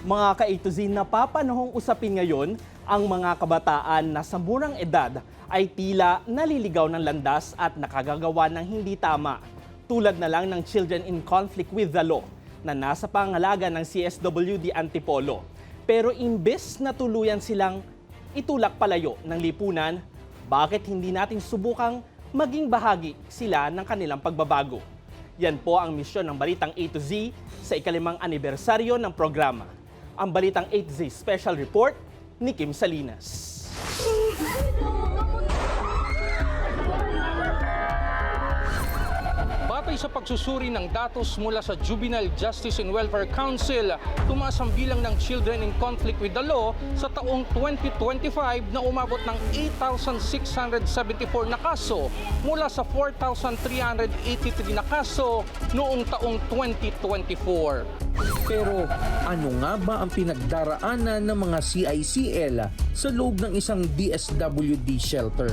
Mga ka-A to Z, napapanahong usapin ngayon ang mga kabataan na sa murang edad ay tila naliligaw ng landas at nakagagawa ng hindi tama. Tulad na lang ng Children in Conflict with the Law na nasa pangalaga ng CSWD Antipolo. Pero imbes na tuluyan silang itulak palayo ng lipunan, bakit hindi natin subukang maging bahagi sila ng kanilang pagbabago? Yan po ang misyon ng Balitang A to Z sa ikalimang anibersaryo ng programa. Ang Balitang A to Z Special Report ni Kim Salinas. Batay sa pagsusuri ng datos mula sa Juvenile Justice and Welfare Council, tumaas ang bilang ng children in conflict with the law sa taong 2025 na umabot ng 8,674 na kaso mula sa 4,383 na kaso noong taong 2024. Pero ano nga ba ang pinagdaraanan ng mga CICL sa loob ng isang DSWD shelter?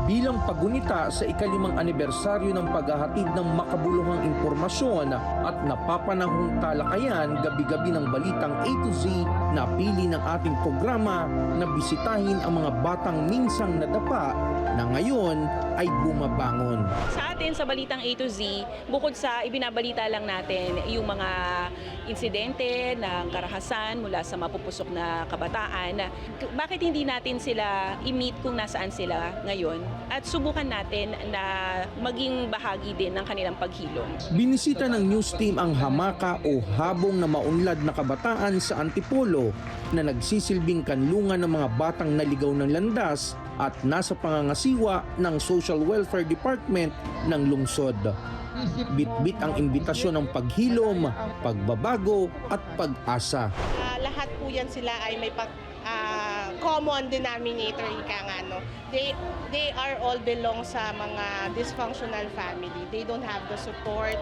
Bilang pagunita sa ikalimang anibersaryo ng paghahatid ng makabuluhang impormasyon at napapanahong talakayan gabi-gabi ng Balitang A to Z, napili ng ating programa na bisitahin ang mga batang minsang nadapa na ngayon ay bumabangon. Sa atin, sa Balitang A to Z, bukod sa ibinabalita lang natin yung mga insidente ng karahasan mula sa mapupusok na kabataan, bakit hindi natin sila i-meet kung nasaan sila ngayon at subukan natin na maging bahagi din ng kanilang paghilom. Binisita ng news team ang hamaka o habong na maunlad na kabataan sa Antipolo na nagsisilbing kanlungan ng mga batang naligaw ng landas at nasa pangangasiwa ng Social Welfare Department ng lungsod. Bit-bit ang imbitasyon ng paghilom, pagbabago at pag-asa. Lahat po yan sila ay may common denominator, ika nga, no? They are all belong sa mga dysfunctional family. They don't have the support.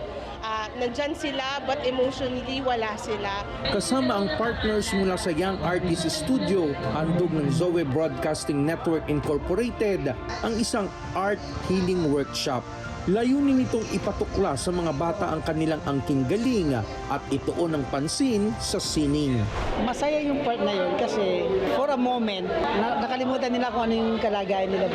Nandyan sila but emotionally wala sila. Kasama ang partners mula sa Young Artist Studio, handog ng Zoe Broadcasting Network Incorporated, ang isang art healing workshop. Layunin nitong ipatukla sa mga bata ang kanilang angking galing at ituon ng pansin sa sining. Masaya yung part na yun kasi for a moment, nakalimutan nila kung ano yung kalagayan nila.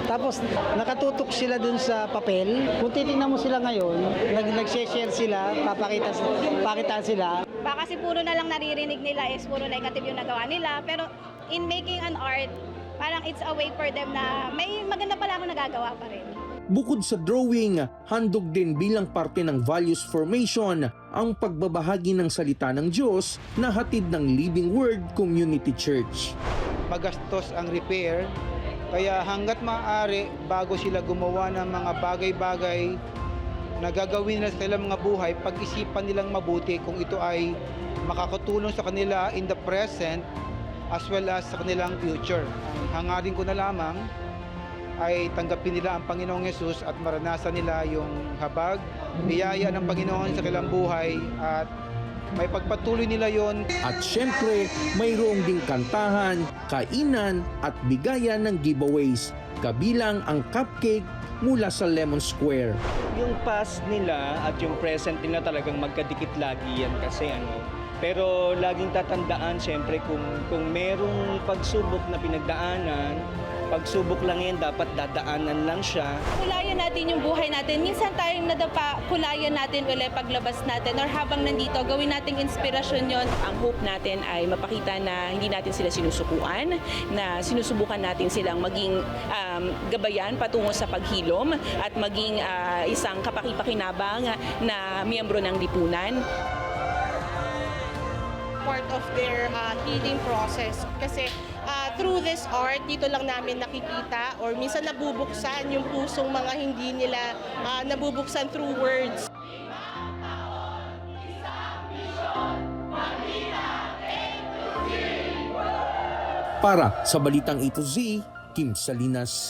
Tapos nakatutok sila dun sa papel. Kung titingnan mo sila ngayon, nag-share sila, papakitaan sila. Baka kasi puro na lang naririnig nila is puro negative yung nagawa nila. Pero in making an art, parang it's a way for them na may maganda pala akong nagagawa pa rin. Bukod sa drawing, handog din bilang parte ng values formation ang pagbabahagi ng salita ng Diyos na hatid ng Living Word Community Church. Magastos ang repair, kaya hanggat maaari bago sila gumawa ng mga bagay-bagay na gagawin nila sa kanilang mga buhay, pag-isipan nilang mabuti kung ito ay makakatulong sa kanila in the present as well as sa kanilang future. Ang hangarin ko na lamang ay tanggapin nila ang Panginoong Yesus at maranasan nila yung habag, biyaya ng Panginoon sa kanilang buhay at may pagpatuloy nila yon. At syempre, mayroong ding kantahan, kainan at bigayan ng giveaways, kabilang ang cupcake mula sa Lemon Square. Yung past nila at yung present nila talagang magkadikit lagi yan kasi pero laging tatandaan syempre kung merong pagsubok na pinagdaanan, pagsubok lang yan, dapat dadaanan lang siya. Kulayan natin yung buhay natin. Minsan tayong nadapa, kulayan natin ulit paglabas natin or habang nandito, gawin nating inspirasyon yon. Ang hope natin ay mapakita na hindi natin sila sinusukuan, na sinusubukan natin silang maging gabayan patungo sa paghilom at maging isang kapakipakinabang na miyembro ng lipunan. Part of their healing process. Kasi through this art, dito lang namin nakikita or minsan nabubuksan yung pusong mga hindi nila nabubuksan through words. Para sa Balitang A to Z, Kim Salinas.